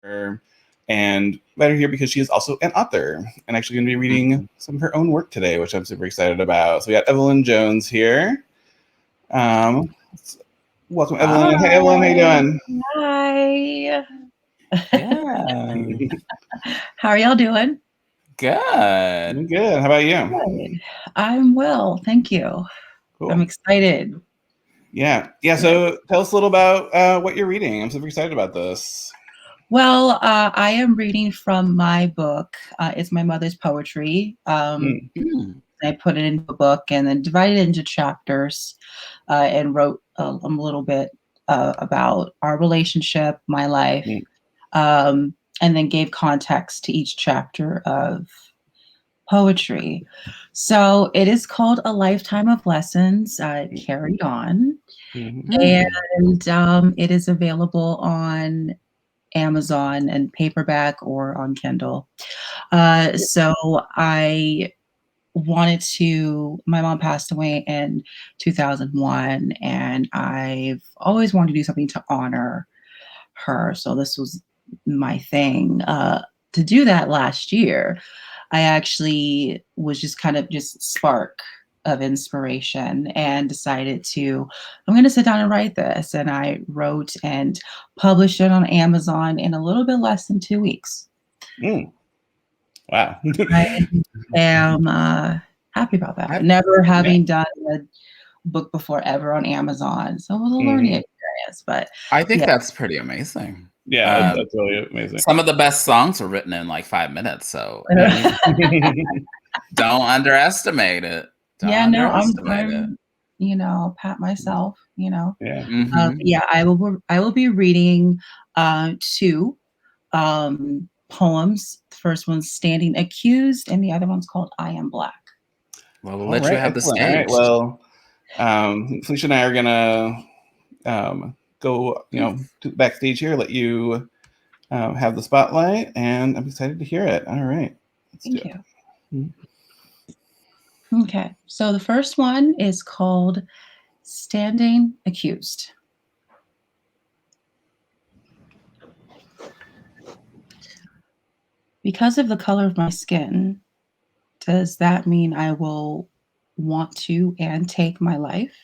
and better here because she is also an author and actually going to be reading some of her own work today, which I'm super excited about. So we got Evelyn Jones here. Welcome, Evelyn. Hi. Hey, Evelyn, how you doing? Hi. Yeah. How are y'all doing? Good. I'm good. How about you? Good. I'm well, thank you. Cool. I'm excited. Yeah. So tell us a little about what you're reading. I'm super excited about this. Well, I am reading from my book. It's my mother's poetry. I put it into a book and then divided it into chapters and wrote a little bit about our relationship, my life, and then gave context to each chapter of poetry. So it is called A Lifetime of Lessons, Carried On. And it is available on Amazon and paperback or on Kindle. So I wanted to, my mom passed away in 2001, and I've always wanted to do something to honor her. So this was my thing. To do that last year, I actually was just kind of just spark of inspiration and decided I'm going to sit down and write this. And I wrote and published it on Amazon in a little bit less than 2 weeks. Wow. I am happy about that. Never having done a book before ever on Amazon. So it was a learning experience, but I think that's pretty amazing. Yeah, that's really amazing. Some of the best songs were written in like 5 minutes, so don't underestimate it. I'm pat myself, Yeah. I will be reading 2 poems. The first one's Standing Accused, and the other one's called I Am Black. Well, we'll let you have the stage. All right. Well, Felicia and I are gonna go, backstage here, let you have the spotlight, and I'm excited to hear it. All right. Thank you. Okay, so the first one is called Standing Accused. Because of the color of my skin, does that mean I will want to and take my life?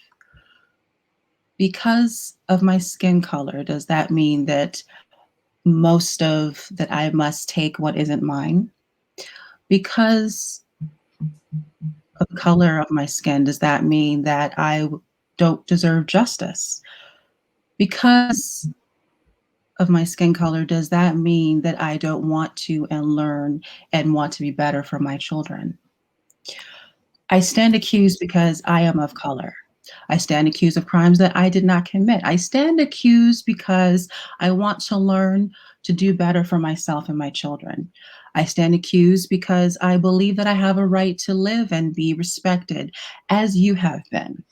Because of my skin color, does that mean that I must take what isn't mine? Because of the color of my skin, does that mean that I don't deserve justice? Because of my skin color, does that mean that I don't want to and learn and want to be better for my children? I stand accused because I am of color. I stand accused of crimes that I did not commit. I stand accused because I want to learn to do better for myself and my children. I stand accused because I believe that I have a right to live and be respected as you have been.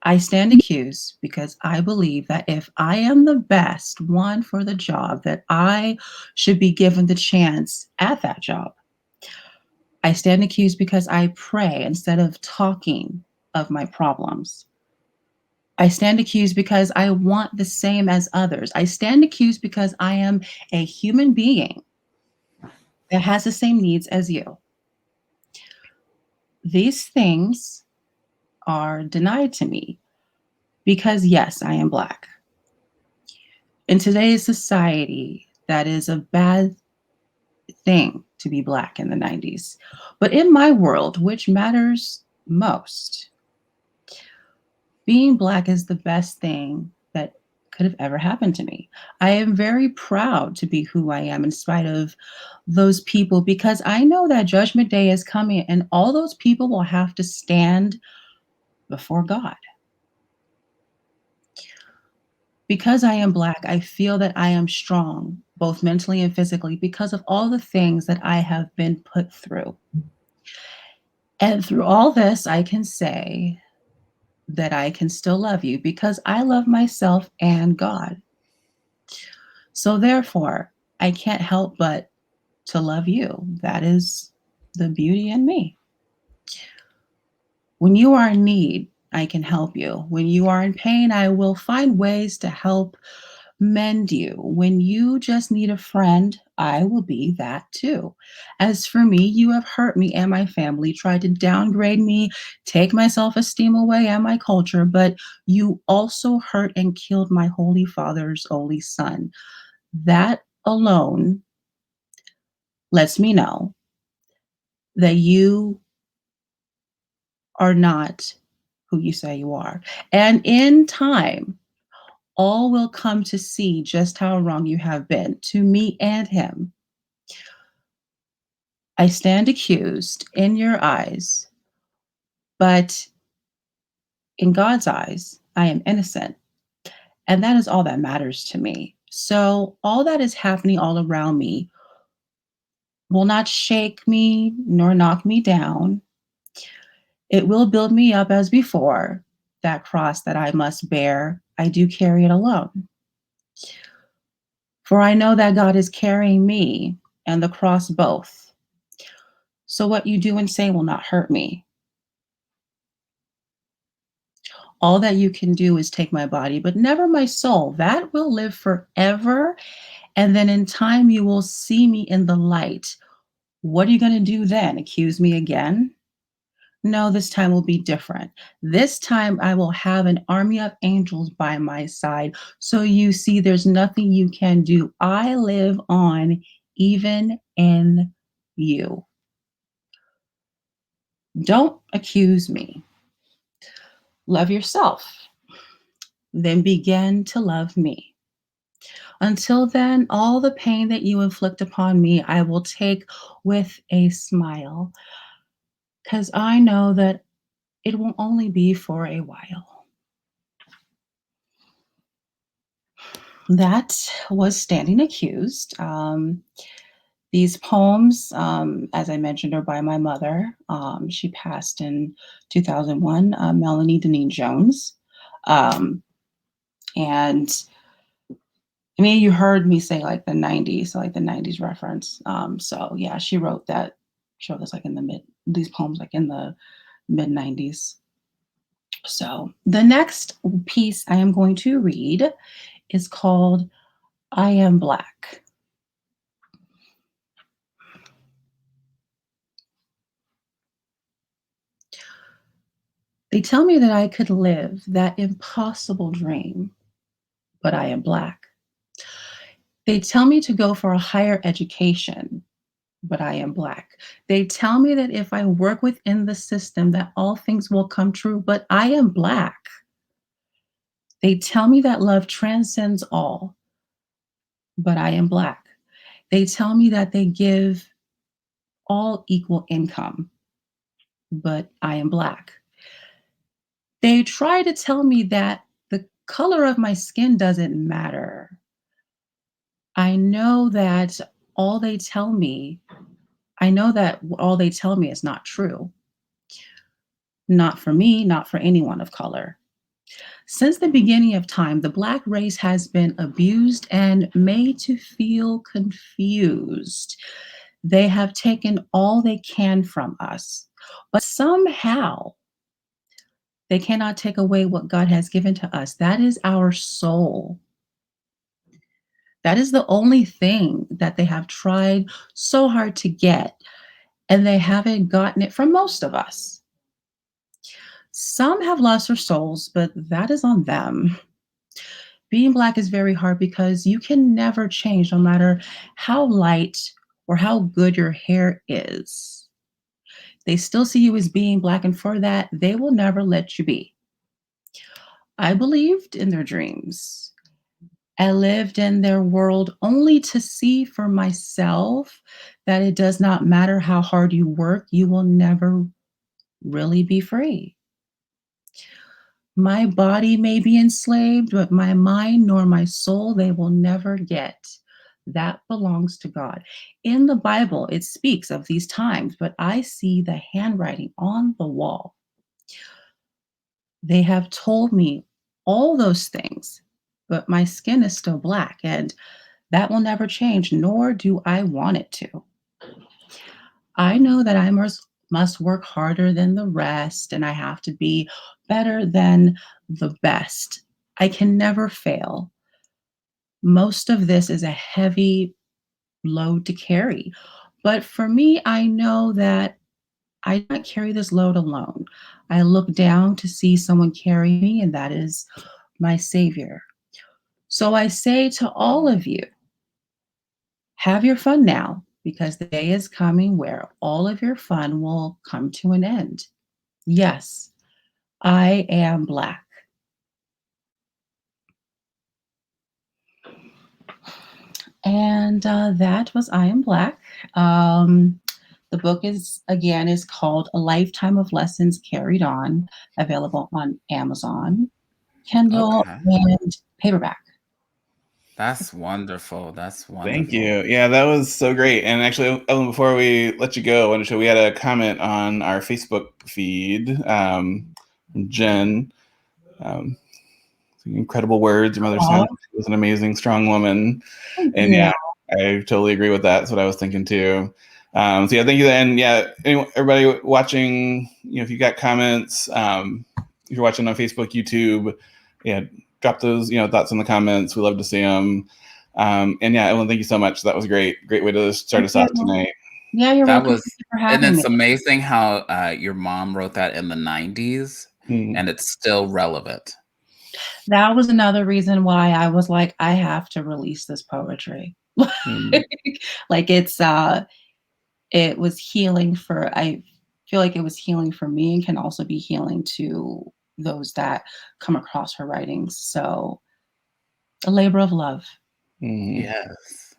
I stand accused because I believe that if I am the best one for the job, that I should be given the chance at that job. I stand accused because I pray instead of talking of my problems. I stand accused because I want the same as others. I stand accused because I am a human being that has the same needs as you. These things are denied to me because, yes, I am Black. In today's society, that is a bad thing to be Black in the 90s. But in my world, which matters most, being Black is the best thing that could have ever happened to me. I am very proud to be who I am in spite of those people, because I know that Judgment Day is coming and all those people will have to stand before God. Because I am Black, I feel that I am strong, both mentally and physically, because of all the things that I have been put through. And through all this, I can say that I can still love you because I love myself and God. So therefore, I can't help but to love you. That is the beauty in me. When you are in need, I can help you. When you are in pain, I will find ways to help mend you. When you just need a friend, I will be that too. As for me, you have hurt me and my family, tried to downgrade me, take my self esteem away and my culture, but you also hurt and killed my Holy Father's only son. That alone lets me know that you are not who you say you are. And in time, all will come to see just how wrong you have been to me and him. I stand accused in your eyes, but in God's eyes, I am innocent. And that is all that matters to me. So, all that is happening all around me will not shake me nor knock me down. It will build me up as before. That cross that I must bear, I do carry it alone. For I know that God is carrying me and the cross both. So what you do and say will not hurt me. All that you can do is take my body, but never my soul. That will live forever. And then in time, you will see me in the light. What are you going to do then? Accuse me again? No, this time will be different. This time I will have an army of angels by my side. So you see, there's nothing you can do. I live on even in you. Don't accuse me. Love yourself. Then begin to love me. Until then, all the pain that you inflict upon me, I will take with a smile, because I know that it will only be for a while. That was Standing Accused. These poems, as I mentioned, are by my mother. She passed in 2001, Melanie Deneen Jones. And I mean, you heard me say like the 90s, so like the 90s reference. So yeah, she wrote this like in these poems like in the mid 90s. So the next piece I am going to read is called I Am Black. They tell me that I could live that impossible dream, but I am Black. They tell me to go for a higher education, but I am Black. They tell me that if I work within the system, that all things will come true, but I am Black. They tell me that love transcends all, but I am Black. They tell me that they give all equal income, but I am Black. They try to tell me that the color of my skin doesn't matter. I know that all they tell me, I know that all they tell me is not true. Not for me, not for anyone of color. Since the beginning of time, the Black race has been abused and made to feel confused. They have taken all they can from us, but somehow they cannot take away what God has given to us. That is our soul. That is the only thing that they have tried so hard to get, and they haven't gotten it from most of us. Some have lost their souls, but that is on them. Being Black is very hard because you can never change no matter how light or how good your hair is. They still see you as being Black, and for that, they will never let you be. I believed in their dreams. I lived in their world only to see for myself that it does not matter how hard you work, you will never really be free. My body may be enslaved, but my mind nor my soul they will never get. That belongs to God. In the Bible, it speaks of these times, but I see the handwriting on the wall. They have told me all those things, but my skin is still Black, and that will never change, nor do I want it to. I know that I must work harder than the rest, and I have to be better than the best. I can never fail. most of this is a heavy load to carry. But for me, I know that I do not carry this load alone. I look down to see someone carry me, and that is my Savior. So I say to all of you, have your fun now, because the day is coming where all of your fun will come to an end. Yes, I am Black. And that was I Am Black. The book is called A Lifetime of Lessons Carried On, available on Amazon, Kindle, Okay. and paperback. That's wonderful. That's wonderful. Thank you. Yeah, that was so great. And actually, Ellen, before we let you go, I want to show we had a comment on our Facebook feed from Jen. Incredible words. Your mother sounds like she was an amazing, strong woman. And yeah, I totally agree with that. That's what I was thinking too. So yeah, thank you. And yeah, everybody watching, if you got comments, if you're watching on Facebook, YouTube, yeah, drop those, thoughts in the comments. We love to see them. And yeah, Evelyn, thank you so much. That was great. Great way to start us off tonight. Yeah, you're welcome. Thank you for having me. And it's amazing how your mom wrote that in the 90s and it's still relevant. That was another reason why I was like, I have to release this poetry. Like it was healing I feel like it was healing for me, and can also be healing to those that come across her writings. So a labor of love. Yes.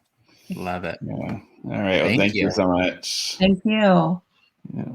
Love it. Yeah. All right. Well, thank you so much. Thank you. Yeah.